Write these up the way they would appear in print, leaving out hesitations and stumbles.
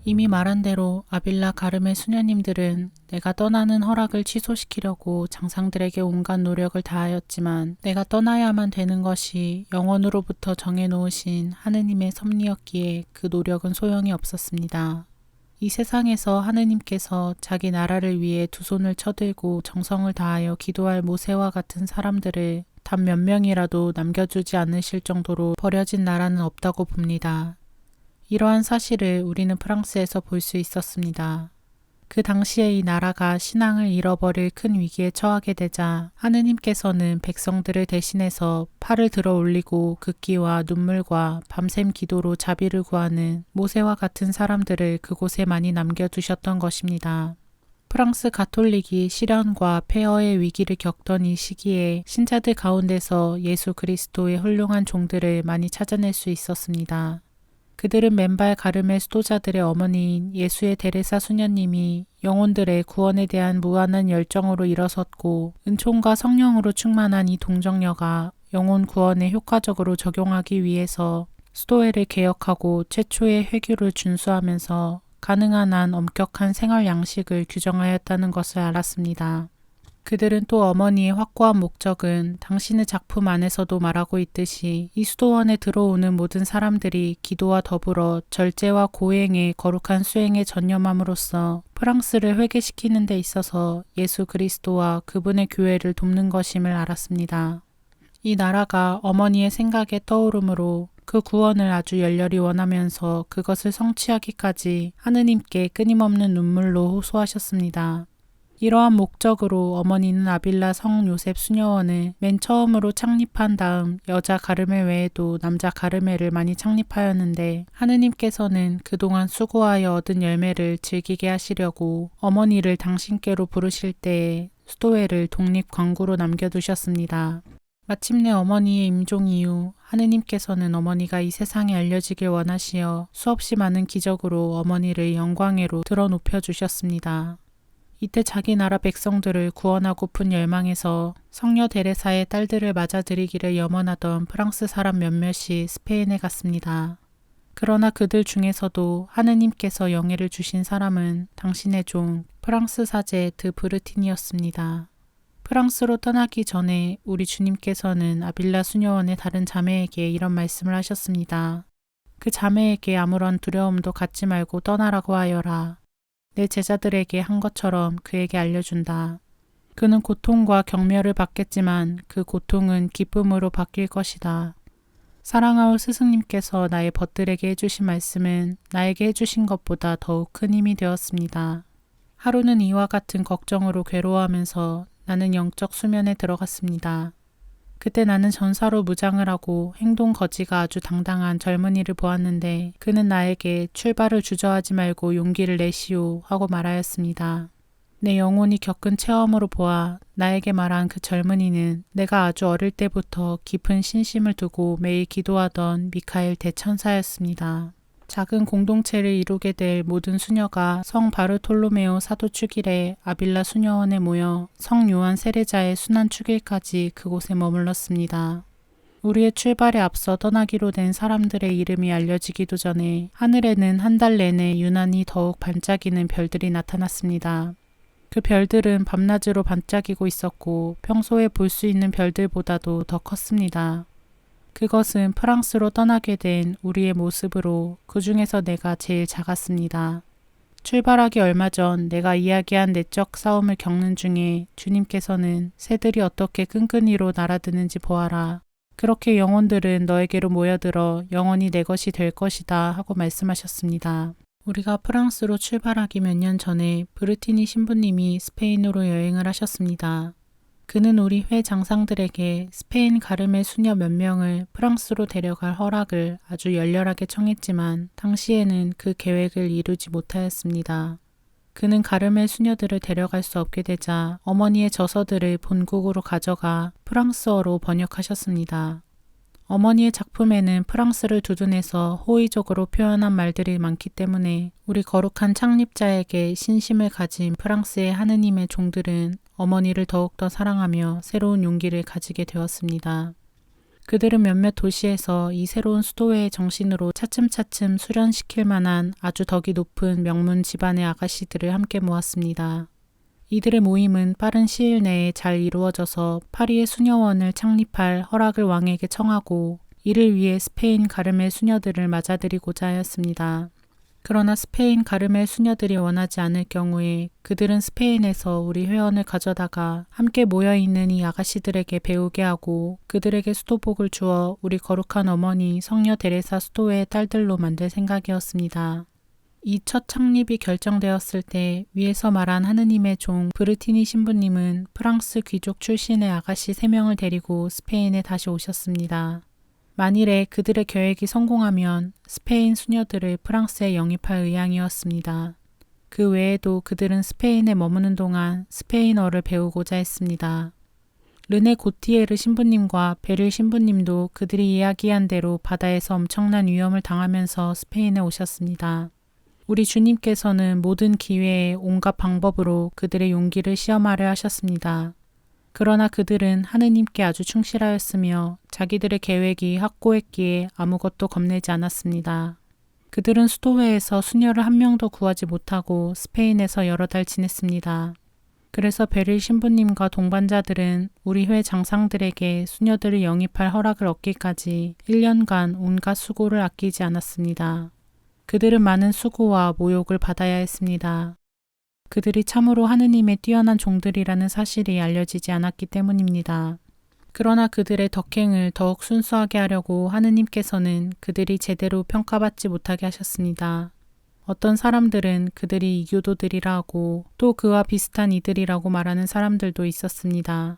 이미 말한 대로 아빌라 가르멜 수녀님들은 내가 떠나는 허락을 취소시키려고 장상들에게 온갖 노력을 다하였지만 내가 떠나야만 되는 것이 영원으로부터 정해놓으신 하느님의 섭리였기에 그 노력은 소용이 없었습니다. 이 세상에서 하느님께서 자기 나라를 위해 두 손을 쳐들고 정성을 다하여 기도할 모세와 같은 사람들을 단 몇 명이라도 남겨주지 않으실 정도로 버려진 나라는 없다고 봅니다. 이러한 사실을 우리는 프랑스에서 볼 수 있었습니다. 그 당시에 이 나라가 신앙을 잃어버릴 큰 위기에 처하게 되자 하느님께서는 백성들을 대신해서 팔을 들어 올리고 극기와 눈물과 밤샘 기도로 자비를 구하는 모세와 같은 사람들을 그곳에 많이 남겨두셨던 것입니다. 프랑스 가톨릭이 시련과 폐허의 위기를 겪던 이 시기에 신자들 가운데서 예수 그리스도의 훌륭한 종들을 많이 찾아낼 수 있었습니다. 그들은 맨발 가르멜 수도자들의 어머니인 예수의 데레사 수녀님이 영혼들의 구원에 대한 무한한 열정으로 일어섰고 은총과 성령으로 충만한 이 동정녀가 영혼 구원에 효과적으로 적용하기 위해서 수도회를 개혁하고 최초의 회규를 준수하면서 가능한 한 엄격한 생활 양식을 규정하였다는 것을 알았습니다. 그들은 또 어머니의 확고한 목적은 당신의 작품 안에서도 말하고 있듯이 이 수도원에 들어오는 모든 사람들이 기도와 더불어 절제와 고행의 거룩한 수행에 전념함으로써 프랑스를 회개시키는 데 있어서 예수 그리스도와 그분의 교회를 돕는 것임을 알았습니다. 이 나라가 어머니의 생각에 떠오르므로 그 구원을 아주 열렬히 원하면서 그것을 성취하기까지 하느님께 끊임없는 눈물로 호소하셨습니다. 이러한 목적으로 어머니는 아빌라 성 요셉 수녀원을 맨 처음으로 창립한 다음 여자 가르멜 외에도 남자 가르멜을 많이 창립하였는데 하느님께서는 그동안 수고하여 얻은 열매를 즐기게 하시려고 어머니를 당신께로 부르실 때에 수도회를 독립 광구로 남겨두셨습니다. 마침내 어머니의 임종 이후 하느님께서는 어머니가 이 세상에 알려지길 원하시어 수없이 많은 기적으로 어머니를 영광으로 들어 높여주셨습니다. 이때 자기 나라 백성들을 구원하고픈 열망에서 성녀 데레사의 딸들을 맞아들이기를 염원하던 프랑스 사람 몇몇이 스페인에 갔습니다. 그러나 그들 중에서도 하느님께서 영예를 주신 사람은 당신의 종 프랑스 사제 드 브르틴이었습니다. 프랑스로 떠나기 전에 우리 주님께서는 아빌라 수녀원의 다른 자매에게 이런 말씀을 하셨습니다. 그 자매에게 아무런 두려움도 갖지 말고 떠나라고 하여라. 내 제자들에게 한 것처럼 그에게 알려준다. 그는 고통과 경멸을 받겠지만 그 고통은 기쁨으로 바뀔 것이다. 사랑하올 스승님께서 나의 벗들에게 해주신 말씀은 나에게 해주신 것보다 더욱 큰 힘이 되었습니다. 하루는 이와 같은 걱정으로 괴로워하면서 나는 영적 수면에 들어갔습니다. 그때 나는 전사로 무장을 하고 행동 거지가 아주 당당한 젊은이를 보았는데 그는 나에게 출발을 주저하지 말고 용기를 내시오 하고 말하였습니다. 내 영혼이 겪은 체험으로 보아 나에게 말한 그 젊은이는 내가 아주 어릴 때부터 깊은 신심을 두고 매일 기도하던 미카엘 대천사였습니다. 작은 공동체를 이루게 될 모든 수녀가 성 바르톨로메오 사도 축일에 아빌라 수녀원에 모여 성 요한 세례자의 순환 축일까지 그곳에 머물렀습니다. 우리의 출발에 앞서 떠나기로 된 사람들의 이름이 알려지기도 전에 하늘에는 한 달 내내 유난히 더욱 반짝이는 별들이 나타났습니다. 그 별들은 밤낮으로 반짝이고 있었고 평소에 볼 수 있는 별들보다도 더 컸습니다. 그것은 프랑스로 떠나게 된 우리의 모습으로 그 중에서 내가 제일 작았습니다. 출발하기 얼마 전 내가 이야기한 내적 싸움을 겪는 중에 주님께서는 새들이 어떻게 끈끈이로 날아드는지 보아라. 그렇게 영혼들은 너에게로 모여들어 영원히 내 것이 될 것이다 하고 말씀하셨습니다. 우리가 프랑스로 출발하기 몇 년 전에 브르티니 신부님이 스페인으로 여행을 하셨습니다. 그는 우리 회 장상들에게 스페인 가르멜 수녀 몇 명을 프랑스로 데려갈 허락을 아주 열렬하게 청했지만 당시에는 그 계획을 이루지 못하였습니다. 그는 가르멜 수녀들을 데려갈 수 없게 되자 어머니의 저서들을 본국으로 가져가 프랑스어로 번역하셨습니다. 어머니의 작품에는 프랑스를 두둔해서 호의적으로 표현한 말들이 많기 때문에 우리 거룩한 창립자에게 신심을 가진 프랑스의 하느님의 종들은 어머니를 더욱더 사랑하며 새로운 용기를 가지게 되었습니다. 그들은 몇몇 도시에서 이 새로운 수도회의 정신으로 차츰차츰 수련시킬 만한 아주 덕이 높은 명문 집안의 아가씨들을 함께 모았습니다. 이들의 모임은 빠른 시일 내에 잘 이루어져서 파리의 수녀원을 창립할 허락을 왕에게 청하고 이를 위해 스페인 가르멜 수녀들을 맞아들이고자 하였습니다. 그러나 스페인 가르멜 수녀들이 원하지 않을 경우에 그들은 스페인에서 우리 회원을 가져다가 함께 모여있는 이 아가씨들에게 배우게 하고 그들에게 수도복을 주어 우리 거룩한 어머니 성녀 데레사 수도회의 딸들로 만들 생각이었습니다. 이 첫 창립이 결정되었을 때 위에서 말한 하느님의 종 브르티니 신부님은 프랑스 귀족 출신의 아가씨 3명을 데리고 스페인에 다시 오셨습니다. 만일에 그들의 계획이 성공하면 스페인 수녀들을 프랑스에 영입할 의향이었습니다. 그 외에도 그들은 스페인에 머무는 동안 스페인어를 배우고자 했습니다. 르네 고티에르 신부님과 베릴 신부님도 그들이 이야기한 대로 바다에서 엄청난 위험을 당하면서 스페인에 오셨습니다. 우리 주님께서는 모든 기회에 온갖 방법으로 그들의 용기를 시험하려 하셨습니다. 그러나 그들은 하느님께 아주 충실하였으며 자기들의 계획이 확고했기에 아무것도 겁내지 않았습니다. 그들은 수도회에서 수녀를 한 명도 구하지 못하고 스페인에서 여러 달 지냈습니다. 그래서 베릴 신부님과 동반자들은 우리 회 장상들에게 수녀들을 영입할 허락을 얻기까지 1년간 온갖 수고를 아끼지 않았습니다. 그들은 많은 수고와 모욕을 받아야 했습니다. 그들이 참으로 하느님의 뛰어난 종들이라는 사실이 알려지지 않았기 때문입니다. 그러나 그들의 덕행을 더욱 순수하게 하려고 하느님께서는 그들이 제대로 평가받지 못하게 하셨습니다. 어떤 사람들은 그들이 이교도들이라 하고 또 그와 비슷한 이들이라고 말하는 사람들도 있었습니다.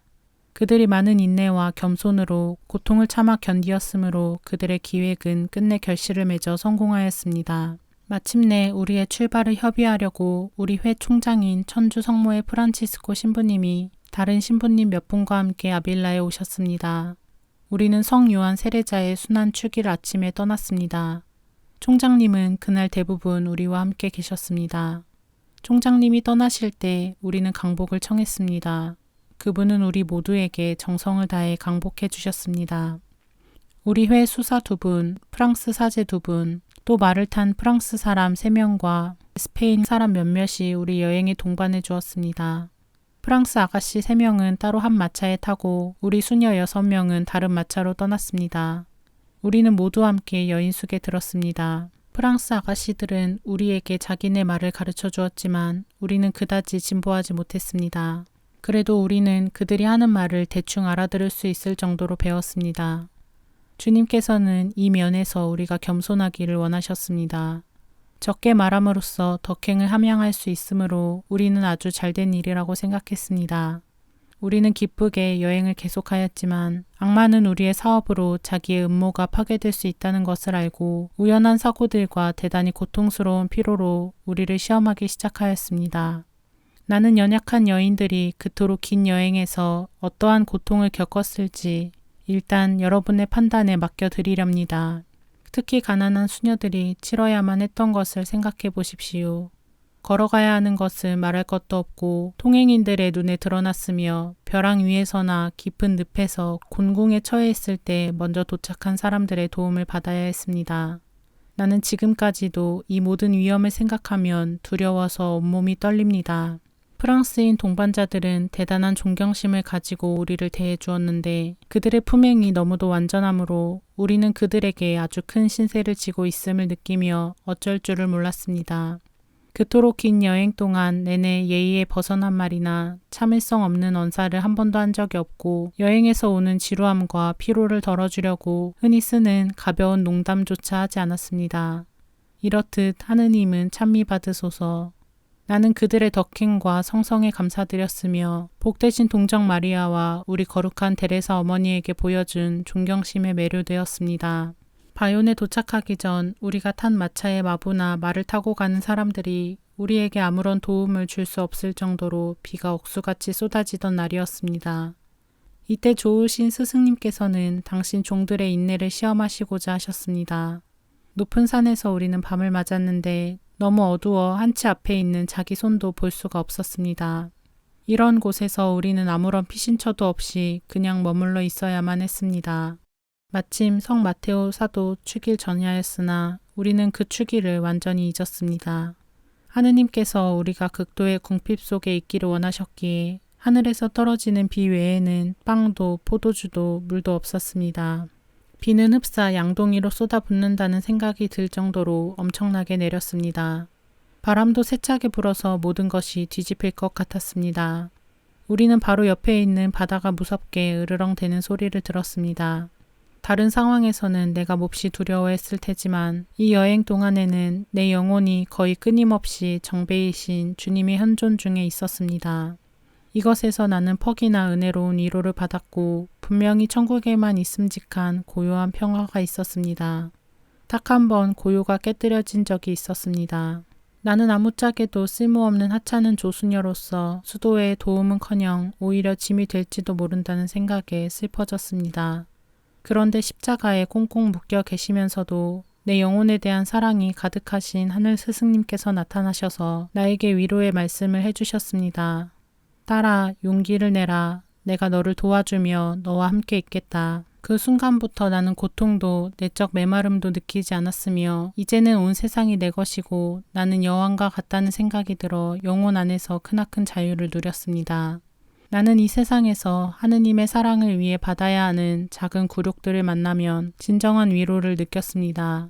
그들이 많은 인내와 겸손으로 고통을 참아 견디었으므로 그들의 기획은 끝내 결실을 맺어 성공하였습니다. 마침내 우리의 출발을 협의하려고 우리 회 총장인 천주 성모의 프란치스코 신부님이 다른 신부님 몇 분과 함께 아빌라에 오셨습니다. 우리는 성 요한 세례자의 순환 축일 아침에 떠났습니다. 총장님은 그날 대부분 우리와 함께 계셨습니다. 총장님이 떠나실 때 우리는 강복을 청했습니다. 그분은 우리 모두에게 정성을 다해 강복해 주셨습니다. 우리 회 수사 2분, 프랑스 사제 2분, 또 말을 탄 프랑스 사람 3명과 스페인 사람 몇몇이 우리 여행에 동반해 주었습니다. 프랑스 아가씨 3명은 따로 한 마차에 타고 우리 수녀 6명은 다른 마차로 떠났습니다. 우리는 모두 함께 여인숙에 들었습니다. 프랑스 아가씨들은 우리에게 자기네 말을 가르쳐 주었지만 우리는 그다지 진보하지 못했습니다. 그래도 우리는 그들이 하는 말을 대충 알아들을 수 있을 정도로 배웠습니다. 주님께서는 이 면에서 우리가 겸손하기를 원하셨습니다. 적게 말함으로써 덕행을 함양할 수 있으므로 우리는 아주 잘된 일이라고 생각했습니다. 우리는 기쁘게 여행을 계속하였지만 악마는 우리의 사업으로 자기의 음모가 파괴될 수 있다는 것을 알고 우연한 사고들과 대단히 고통스러운 피로로 우리를 시험하기 시작하였습니다. 나는 연약한 여인들이 그토록 긴 여행에서 어떠한 고통을 겪었을지 일단 여러분의 판단에 맡겨드리렵니다. 특히 가난한 수녀들이 치러야만 했던 것을 생각해 보십시오. 걸어가야 하는 것은 말할 것도 없고 통행인들의 눈에 드러났으며 벼랑 위에서나 깊은 늪에서 곤궁에 처해 있을 때 먼저 도착한 사람들의 도움을 받아야 했습니다. 나는 지금까지도 이 모든 위험을 생각하면 두려워서 온몸이 떨립니다. 프랑스인 동반자들은 대단한 존경심을 가지고 우리를 대해 주었는데 그들의 품행이 너무도 완전하므로 우리는 그들에게 아주 큰 신세를 지고 있음을 느끼며 어쩔 줄을 몰랐습니다. 그토록 긴 여행 동안 내내 예의에 벗어난 말이나 참을성 없는 언사를 한 번도 한 적이 없고 여행에서 오는 지루함과 피로를 덜어주려고 흔히 쓰는 가벼운 농담조차 하지 않았습니다. 이렇듯 하느님은 찬미 받으소서. 나는 그들의 덕행과 성성에 감사드렸으며 복되신 동정 마리아와 우리 거룩한 데레사 어머니에게 보여준 존경심에 매료되었습니다. 바요네 도착하기 전 우리가 탄 마차의 마부나 말을 타고 가는 사람들이 우리에게 아무런 도움을 줄 수 없을 정도로 비가 억수같이 쏟아지던 날이었습니다. 이때 좋으신 스승님께서는 당신 종들의 인내를 시험하시고자 하셨습니다. 높은 산에서 우리는 밤을 맞았는데 너무 어두워 한치 앞에 있는 자기 손도 볼 수가 없었습니다. 이런 곳에서 우리는 아무런 피신처도 없이 그냥 머물러 있어야만 했습니다. 마침 성 마테오 사도 축일 전야였으나 우리는 그 축일을 완전히 잊었습니다. 하느님께서 우리가 극도의 궁핍 속에 있기를 원하셨기에 하늘에서 떨어지는 비 외에는 빵도 포도주도 물도 없었습니다. 비는 흡사 양동이로 쏟아붓는다는 생각이 들 정도로 엄청나게 내렸습니다. 바람도 세차게 불어서 모든 것이 뒤집힐 것 같았습니다. 우리는 바로 옆에 있는 바다가 무섭게 으르렁대는 소리를 들었습니다. 다른 상황에서는 내가 몹시 두려워했을 테지만 이 여행 동안에는 내 영혼이 거의 끊임없이 정배이신 주님의 현존 중에 있었습니다. 이것에서 나는 퍽이나 은혜로운 위로를 받았고 분명히 천국에만 있음직한 고요한 평화가 있었습니다. 딱 한 번 고요가 깨뜨려진 적이 있었습니다. 나는 아무짝에도 쓸모없는 하찮은 조수녀로서 수도의 도움은커녕 오히려 짐이 될지도 모른다는 생각에 슬퍼졌습니다. 그런데 십자가에 꽁꽁 묶여 계시면서도 내 영혼에 대한 사랑이 가득하신 하늘 스승님께서 나타나셔서 나에게 위로의 말씀을 해주셨습니다. 딸아, 용기를 내라. 내가 너를 도와주며 너와 함께 있겠다. 그 순간부터 나는 고통도 내적 메마름도 느끼지 않았으며 이제는 온 세상이 내 것이고 나는 여왕과 같다는 생각이 들어 영혼 안에서 크나큰 자유를 누렸습니다. 나는 이 세상에서 하느님의 사랑을 위해 받아야 하는 작은 굴욕들을 만나면 진정한 위로를 느꼈습니다.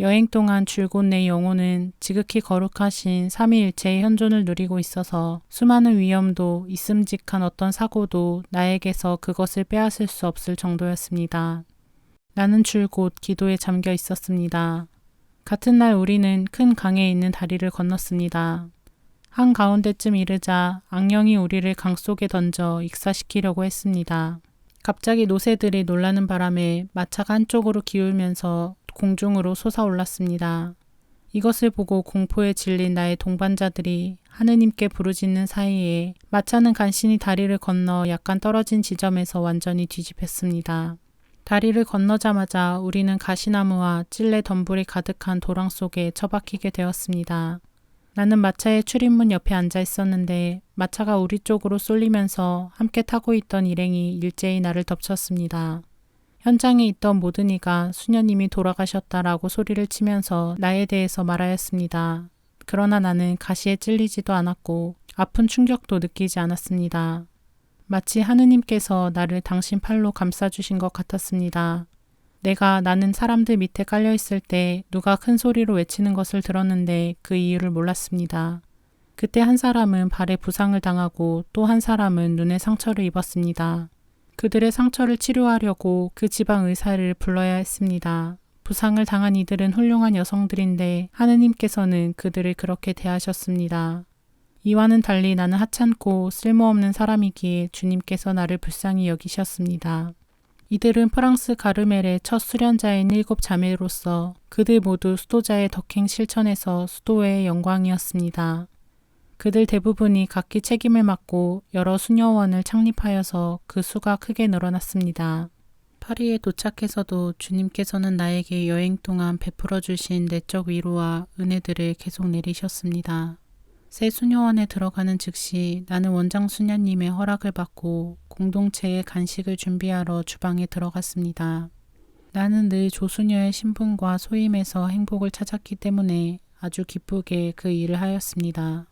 여행 동안 줄곧 내 영혼은 지극히 거룩하신 삼위일체의 현존을 누리고 있어서 수많은 위험도 있음직한 어떤 사고도 나에게서 그것을 빼앗을 수 없을 정도였습니다. 나는 줄곧 기도에 잠겨 있었습니다. 같은 날 우리는 큰 강에 있는 다리를 건넜습니다. 한가운데쯤 이르자 악령이 우리를 강 속에 던져 익사시키려고 했습니다. 갑자기 노새들이 놀라는 바람에 마차가 한쪽으로 기울면서 공중으로 솟아올랐습니다. 이것을 보고 공포에 질린 나의 동반자들이 하느님께 부르짖는 사이에 마차는 간신히 다리를 건너 약간 떨어진 지점에서 완전히 뒤집혔습니다. 다리를 건너자마자 우리는 가시나무와 찔레 덤불이 가득한 도랑 속에 처박히게 되었습니다. 나는 마차의 출입문 옆에 앉아 있었는데 마차가 우리 쪽으로 쏠리면서 함께 타고 있던 일행이 일제히 나를 덮쳤습니다. 현장에 있던 모든 이가 수녀님이 돌아가셨다라고 소리를 치면서 나에 대해서 말하였습니다. 그러나 나는 가시에 찔리지도 않았고 아픈 충격도 느끼지 않았습니다. 마치 하느님께서 나를 당신 팔로 감싸주신 것 같았습니다. 나는 사람들 밑에 깔려있을 때 누가 큰 소리로 외치는 것을 들었는데 그 이유를 몰랐습니다. 그때 한 사람은 발에 부상을 당하고 또 한 사람은 눈에 상처를 입었습니다. 그들의 상처를 치료하려고 그 지방 의사를 불러야 했습니다. 부상을 당한 이들은 훌륭한 여성들인데 하느님께서는 그들을 그렇게 대하셨습니다. 이와는 달리 나는 하찮고 쓸모없는 사람이기에 주님께서 나를 불쌍히 여기셨습니다. 이들은 프랑스 가르멜의 첫 수련자인 7 자매로서 그들 모두 수도자의 덕행 실천에서 수도회의 영광이었습니다. 그들 대부분이 각기 책임을 맡고 여러 수녀원을 창립하여서 그 수가 크게 늘어났습니다. 파리에 도착해서도 주님께서는 나에게 여행 동안 베풀어 주신 내적 위로와 은혜들을 계속 내리셨습니다. 새 수녀원에 들어가는 즉시 나는 원장 수녀님의 허락을 받고 공동체의 간식을 준비하러 주방에 들어갔습니다. 나는 늘 조수녀의 신분과 소임에서 행복을 찾았기 때문에 아주 기쁘게 그 일을 하였습니다.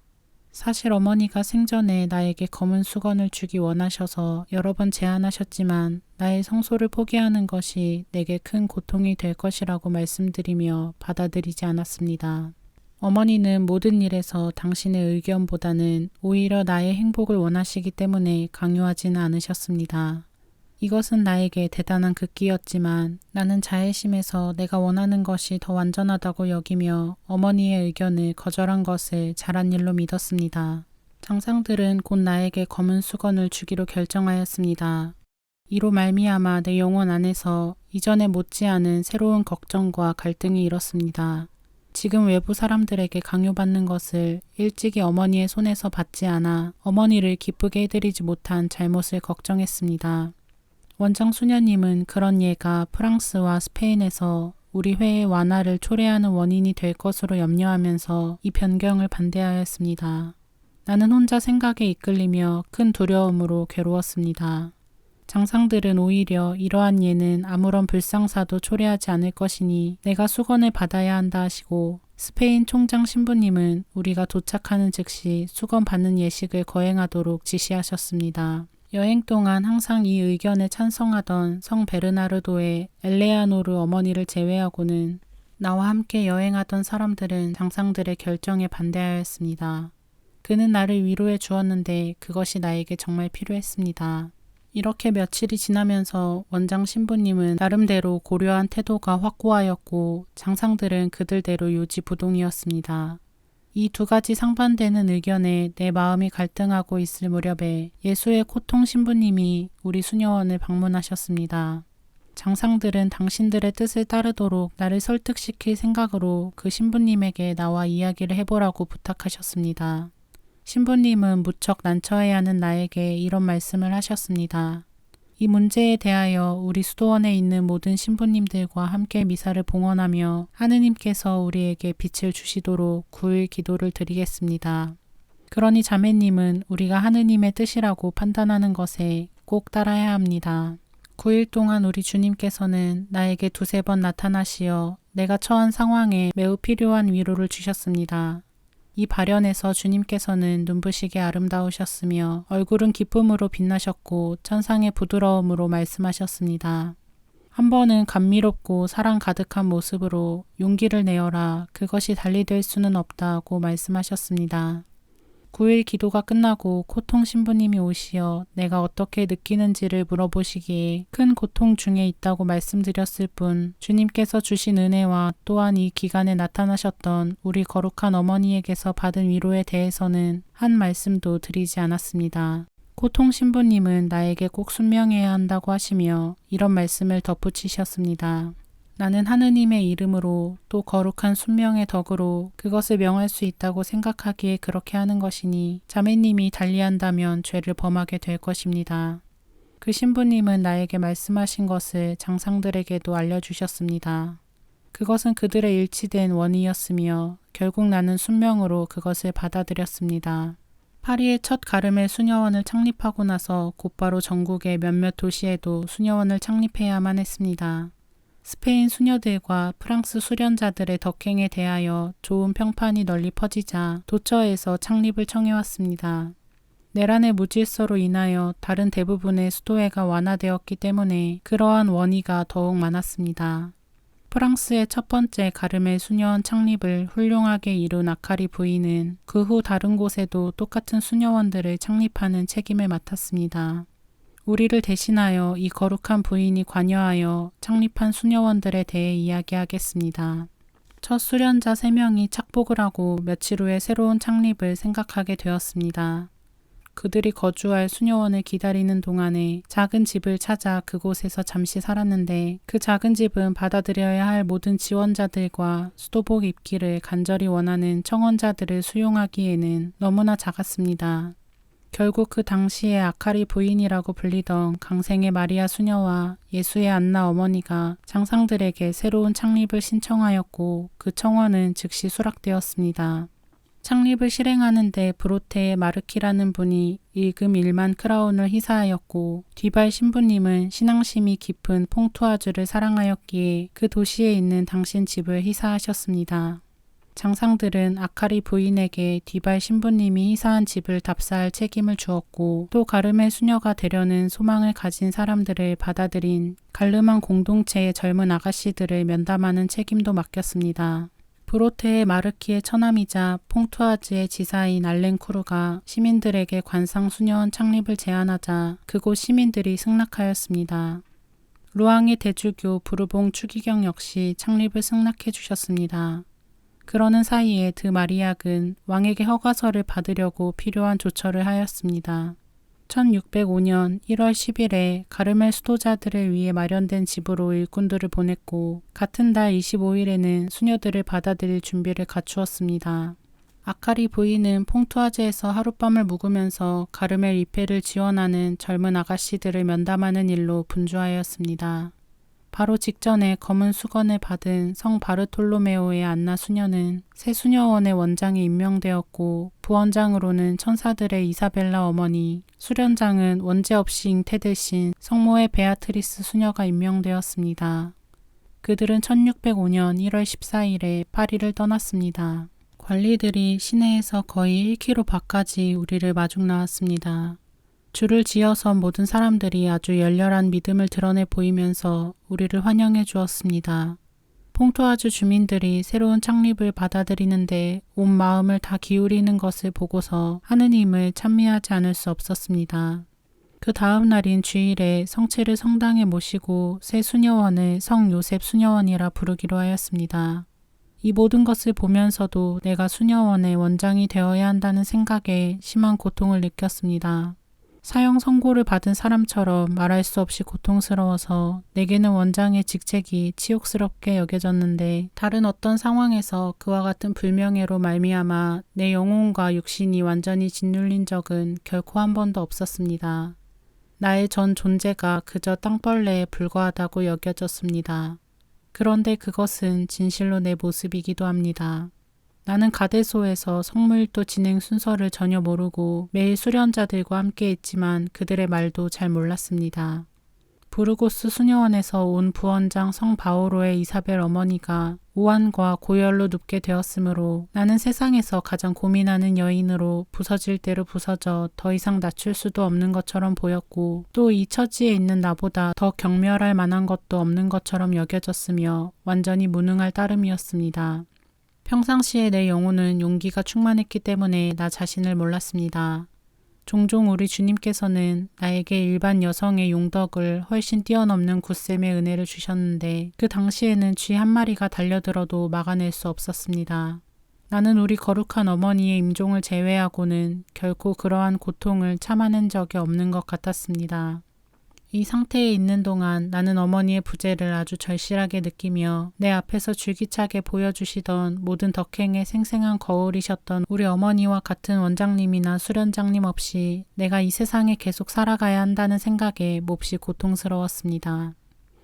사실 어머니가 생전에 나에게 검은 수건을 주기 원하셔서 여러 번 제안하셨지만 나의 성소를 포기하는 것이 내게 큰 고통이 될 것이라고 말씀드리며 받아들이지 않았습니다. 어머니는 모든 일에서 당신의 의견보다는 오히려 나의 행복을 원하시기 때문에 강요하지는 않으셨습니다. 이것은 나에게 대단한 극기였지만 나는 자애심에서 내가 원하는 것이 더 완전하다고 여기며 어머니의 의견을 거절한 것을 잘한 일로 믿었습니다. 장상들은 곧 나에게 검은 수건을 주기로 결정하였습니다. 이로 말미암아 내 영혼 안에서 이전에 못지않은 새로운 걱정과 갈등이 일었습니다. 지금 외부 사람들에게 강요받는 것을 일찍이 어머니의 손에서 받지 않아 어머니를 기쁘게 해드리지 못한 잘못을 걱정했습니다. 원장 수녀님은 그런 예가 프랑스와 스페인에서 우리 회의 완화를 초래하는 원인이 될 것으로 염려하면서 이 변경을 반대하였습니다. 나는 혼자 생각에 이끌리며 큰 두려움으로 괴로웠습니다. 장상들은 오히려 이러한 예는 아무런 불상사도 초래하지 않을 것이니 내가 수건을 받아야 한다 하시고, 스페인 총장 신부님은 우리가 도착하는 즉시 수건 받는 예식을 거행하도록 지시하셨습니다. 여행 동안 항상 이 의견에 찬성하던 성 베르나르도의 엘레아노르 어머니를 제외하고는 나와 함께 여행하던 사람들은 장상들의 결정에 반대하였습니다. 그는 나를 위로해 주었는데 그것이 나에게 정말 필요했습니다. 이렇게 며칠이 지나면서 원장 신부님은 나름대로 고려한 태도가 확고하였고 장상들은 그들대로 요지부동이었습니다. 이 두 가지 상반되는 의견에 내 마음이 갈등하고 있을 무렵에 예수의 코통 신부님이 우리 수녀원을 방문하셨습니다. 장상들은 당신들의 뜻을 따르도록 나를 설득시킬 생각으로 그 신부님에게 나와 이야기를 해보라고 부탁하셨습니다. 신부님은 무척 난처해하는 나에게 이런 말씀을 하셨습니다. 이 문제에 대하여 우리 수도원에 있는 모든 신부님들과 함께 미사를 봉헌하며 하느님께서 우리에게 빛을 주시도록 9일 기도를 드리겠습니다. 그러니 자매님은 우리가 하느님의 뜻이라고 판단하는 것에 꼭 따라야 합니다. 9일 동안 우리 주님께서는 나에게 2-3번 나타나시어 내가 처한 상황에 매우 필요한 위로를 주셨습니다. 이 발현에서 주님께서는 눈부시게 아름다우셨으며 얼굴은 기쁨으로 빛나셨고 천상의 부드러움으로 말씀하셨습니다. 한 번은 감미롭고 사랑 가득한 모습으로 용기를 내어라, 그것이 달리 될 수는 없다고 말씀하셨습니다. 9일 기도가 끝나고 코통 신부님이 오시어 내가 어떻게 느끼는지를 물어보시기에 큰 고통 중에 있다고 말씀드렸을 뿐 주님께서 주신 은혜와 또한 이 기간에 나타나셨던 우리 거룩한 어머니에게서 받은 위로에 대해서는 한 말씀도 드리지 않았습니다. 코통 신부님은 나에게 꼭 순명해야 한다고 하시며 이런 말씀을 덧붙이셨습니다. 나는 하느님의 이름으로 또 거룩한 순명의 덕으로 그것을 명할 수 있다고 생각하기에 그렇게 하는 것이니 자매님이 달리한다면 죄를 범하게 될 것입니다. 그 신부님은 나에게 말씀하신 것을 장상들에게도 알려주셨습니다. 그것은 그들의 일치된 원의였으며 결국 나는 순명으로 그것을 받아들였습니다. 파리의 첫 가르멜 수녀원을 창립하고 나서 곧바로 전국의 몇몇 도시에도 수녀원을 창립해야만 했습니다. 스페인 수녀들과 프랑스 수련자들의 덕행에 대하여 좋은 평판이 널리 퍼지자 도처에서 창립을 청해왔습니다. 내란의 무질서로 인하여 다른 대부분의 수도회가 완화되었기 때문에 그러한 원의가 더욱 많았습니다. 프랑스의 첫 번째 가르멜 수녀원 창립을 훌륭하게 이룬 아카리 부인은 그 후 다른 곳에도 똑같은 수녀원들을 창립하는 책임을 맡았습니다. 우리를 대신하여 이 거룩한 부인이 관여하여 창립한 수녀원들에 대해 이야기하겠습니다. 첫 수련자 3명이 착복을 하고 며칠 후에 새로운 창립을 생각하게 되었습니다. 그들이 거주할 수녀원을 기다리는 동안에 작은 집을 찾아 그곳에서 잠시 살았는데 그 작은 집은 받아들여야 할 모든 지원자들과 수도복 입기를 간절히 원하는 청원자들을 수용하기에는 너무나 작았습니다. 결국 그 당시에 아카리 부인이라고 불리던 강생의 마리아 수녀와 예수의 안나 어머니가 장상들에게 새로운 창립을 신청하였고 그 청원은 즉시 수락되었습니다. 창립을 실행하는데 브로테의 마르키라는 분이 일금 1만 크라운을 희사하였고 디발 신부님은 신앙심이 깊은 퐁투아주를 사랑하였기에 그 도시에 있는 당신 집을 희사하셨습니다. 장상들은 아카리 부인에게 디발 신부님이 희사한 집을 답사할 책임을 주었고 또 가르멜 수녀가 되려는 소망을 가진 사람들을 받아들인 갈르만 공동체의 젊은 아가씨들을 면담하는 책임도 맡겼습니다. 브로테의 마르키의 처남이자 퐁투아즈의 지사인 알렌쿠르가 시민들에게 관상 수녀원 창립을 제안하자 그곳 시민들이 승낙하였습니다. 루앙의 대주교 부르봉 추기경 역시 창립을 승낙해 주셨습니다. 그러는 사이에 드 마리악은 왕에게 허가서를 받으려고 필요한 조처를 하였습니다. 1605년 1월 10일에 가르멜 수도자들을 위해 마련된 집으로 일꾼들을 보냈고 같은 달 25일에는 수녀들을 받아들일 준비를 갖추었습니다. 아카리 부인은 퐁투아즈에서 하룻밤을 묵으면서 가르멜 입회를 지원하는 젊은 아가씨들을 면담하는 일로 분주하였습니다. 바로 직전에 검은 수건을 받은 성 바르톨로메오의 안나 수녀는 새 수녀원의 원장에 임명되었고 부원장으로는 천사들의 이사벨라 어머니, 수련장은 원죄 없이 잉태되신 성모의 베아트리스 수녀가 임명되었습니다. 그들은 1605년 1월 14일에 파리를 떠났습니다. 관리들이 시내에서 거의 1km 밖까지 우리를 마중 나왔습니다. 줄을 지어서 모든 사람들이 아주 열렬한 믿음을 드러내 보이면서 우리를 환영해 주었습니다. 퐁토아주 주민들이 새로운 창립을 받아들이는데 온 마음을 다 기울이는 것을 보고서 하느님을 찬미하지 않을 수 없었습니다. 그 다음 날인 주일에 성체를 성당에 모시고 새 수녀원을 성 요셉 수녀원이라 부르기로 하였습니다. 이 모든 것을 보면서도 내가 수녀원의 원장이 되어야 한다는 생각에 심한 고통을 느꼈습니다. 사형 선고를 받은 사람처럼 말할 수 없이 고통스러워서 내게는 원장의 직책이 치욕스럽게 여겨졌는데 다른 어떤 상황에서 그와 같은 불명예로 말미암아 내 영혼과 육신이 완전히 짓눌린 적은 결코 한 번도 없었습니다. 나의 전 존재가 그저 땅벌레에 불과하다고 여겨졌습니다. 그런데 그것은 진실로 내 모습이기도 합니다. 나는 가데소에서 성무일도 진행 순서를 전혀 모르고 매일 수련자들과 함께 있지만 그들의 말도 잘 몰랐습니다. 부르고스 수녀원에서 온 부원장 성 바오로의 이사벨 어머니가 우환과 고열로 눕게 되었으므로 나는 세상에서 가장 고민하는 여인으로 부서질 대로 부서져 더 이상 낮출 수도 없는 것처럼 보였고 또 이 처지에 있는 나보다 더 경멸할 만한 것도 없는 것처럼 여겨졌으며 완전히 무능할 따름이었습니다. 평상시에 내 영혼은 용기가 충만했기 때문에 나 자신을 몰랐습니다. 종종 우리 주님께서는 나에게 일반 여성의 용덕을 훨씬 뛰어넘는 굳셈의 은혜를 주셨는데 그 당시에는 쥐 한 마리가 달려들어도 막아낼 수 없었습니다. 나는 우리 거룩한 어머니의 임종을 제외하고는 결코 그러한 고통을 참아낸 적이 없는 것 같았습니다. 이 상태에 있는 동안 나는 어머니의 부재를 아주 절실하게 느끼며 내 앞에서 줄기차게 보여주시던 모든 덕행의 생생한 거울이셨던 우리 어머니와 같은 원장님이나 수련장님 없이 내가 이 세상에 계속 살아가야 한다는 생각에 몹시 고통스러웠습니다.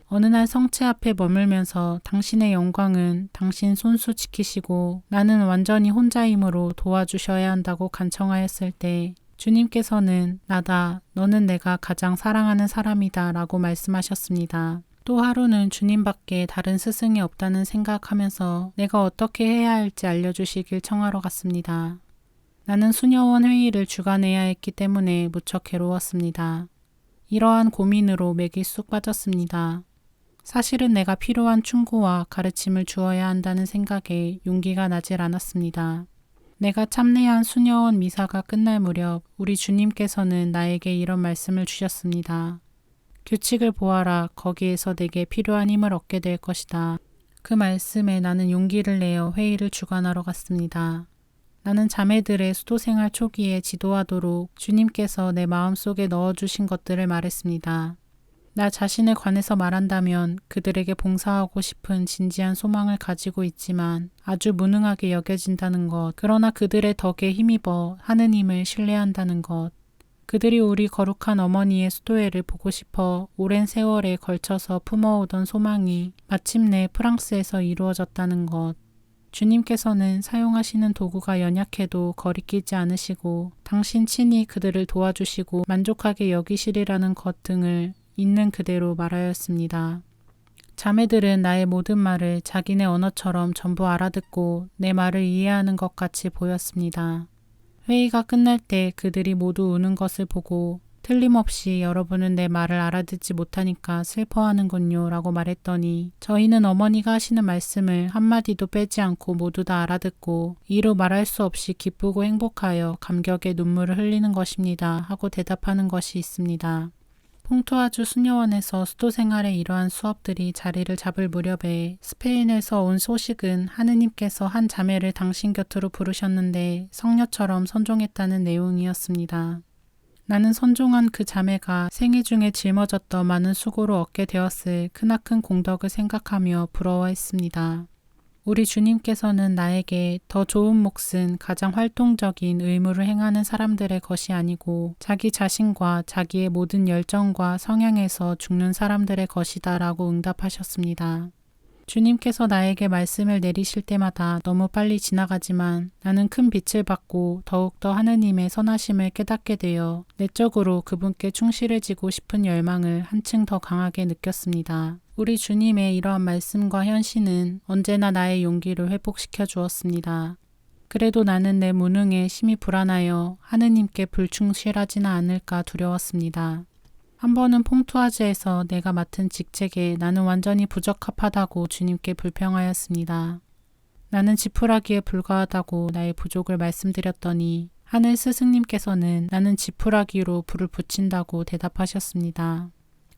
어느 날 성체 앞에 머물면서 당신의 영광은 당신 손수 지키시고 나는 완전히 혼자이므로 도와주셔야 한다고 간청하였을 때 주님께서는 나다, 너는 내가 가장 사랑하는 사람이다 라고 말씀하셨습니다. 또 하루는 주님밖에 다른 스승이 없다는 생각하면서 내가 어떻게 해야 할지 알려주시길 청하러 갔습니다. 나는 수녀원 회의를 주관해야 했기 때문에 무척 괴로웠습니다. 이러한 고민으로 맥이 쑥 빠졌습니다. 사실은 내가 필요한 충고와 가르침을 주어야 한다는 생각에 용기가 나질 않았습니다. 내가 참례한 수녀원 미사가 끝날 무렵 우리 주님께서는 나에게 이런 말씀을 주셨습니다. 규칙을 보아라. 거기에서 내게 필요한 힘을 얻게 될 것이다. 그 말씀에 나는 용기를 내어 회의를 주관하러 갔습니다. 나는 자매들의 수도생활 초기에 지도하도록 주님께서 내 마음속에 넣어주신 것들을 말했습니다. 나 자신에 관해서 말한다면 그들에게 봉사하고 싶은 진지한 소망을 가지고 있지만 아주 무능하게 여겨진다는 것, 그러나 그들의 덕에 힘입어 하느님을 신뢰한다는 것, 그들이 우리 거룩한 어머니의 수도회를 보고 싶어 오랜 세월에 걸쳐서 품어오던 소망이 마침내 프랑스에서 이루어졌다는 것, 주님께서는 사용하시는 도구가 연약해도 거리끼지 않으시고 당신 친히 그들을 도와주시고 만족하게 여기시리라는 것 등을 있는 그대로 말하였습니다. 자매들은 나의 모든 말을 자기네 언어처럼 전부 알아듣고 내 말을 이해하는 것 같이 보였습니다. 회의가 끝날 때 그들이 모두 우는 것을 보고 틀림없이 여러분은 내 말을 알아듣지 못하니까 슬퍼하는군요 라고 말했더니 저희는 어머니가 하시는 말씀을 한마디도 빼지 않고 모두 다 알아듣고 이루 말할 수 없이 기쁘고 행복하여 감격의 눈물을 흘리는 것입니다 하고 대답하는 것이 있습니다. 퐁토아주 수녀원에서 수도 생활의 이러한 수업들이 자리를 잡을 무렵에 스페인에서 온 소식은 하느님께서 한 자매를 당신 곁으로 부르셨는데 성녀처럼 선종했다는 내용이었습니다. 나는 선종한 그 자매가 생애 중에 짊어졌던 많은 수고로 얻게 되었을 크나큰 공덕을 생각하며 부러워했습니다. 우리 주님께서는 나에게 더 좋은 몫은 가장 활동적인 의무를 행하는 사람들의 것이 아니고 자기 자신과 자기의 모든 열정과 성향에서 죽는 사람들의 것이다 라고 응답하셨습니다. 주님께서 나에게 말씀을 내리실 때마다 너무 빨리 지나가지만 나는 큰 빛을 받고 더욱더 하느님의 선하심을 깨닫게 되어 내적으로 그분께 충실해지고 싶은 열망을 한층 더 강하게 느꼈습니다. 우리 주님의 이러한 말씀과 현신은 언제나 나의 용기를 회복시켜 주었습니다. 그래도 나는 내 무능에 심히 불안하여 하느님께 불충실하지는 않을까 두려웠습니다. 한 번은 퐁투아즈에서 내가 맡은 직책에 나는 완전히 부적합하다고 주님께 불평하였습니다. 나는 지푸라기에 불과하다고 나의 부족을 말씀드렸더니 하늘 스승님께서는 나는 지푸라기로 불을 붙인다고 대답하셨습니다.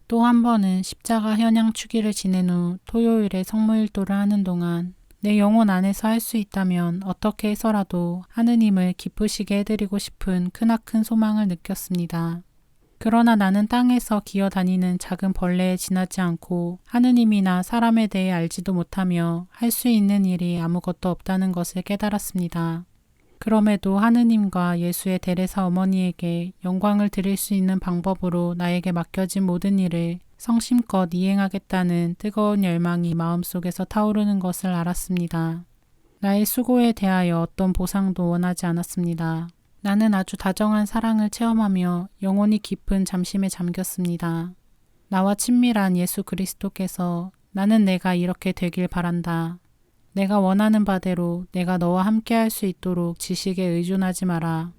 또 한 번은 십자가 현양 축일을 지낸 후 토요일에 성모일도를 하는 동안 내 영혼 안에서 할 수 있다면 어떻게 해서라도 하느님을 기쁘시게 해드리고 싶은 크나큰 소망을 느꼈습니다. 그러나 나는 땅에서 기어다니는 작은 벌레에 지나지 않고 하느님이나 사람에 대해 알지도 못하며 할 수 있는 일이 아무것도 없다는 것을 깨달았습니다. 그럼에도 하느님과 예수의 데레사 어머니에게 영광을 드릴 수 있는 방법으로 나에게 맡겨진 모든 일을 성심껏 이행하겠다는 뜨거운 열망이 마음속에서 타오르는 것을 알았습니다. 나의 수고에 대하여 어떤 보상도 원하지 않았습니다. 나는 아주 다정한 사랑을 체험하며 영혼이 깊은 잠심에 잠겼습니다. 나와 친밀한 예수 그리스도께서 나는 내가 이렇게 되길 바란다. 내가 원하는 바대로 내가 너와 함께 할 수 있도록 지식에 의존하지 마라.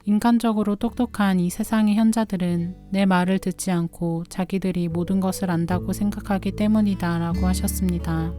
인간적으로 똑똑한 이 세상의 현자들은 내 말을 듣지 않고 자기들이 모든 것을 안다고 생각하기 때문이다 라고 하셨습니다.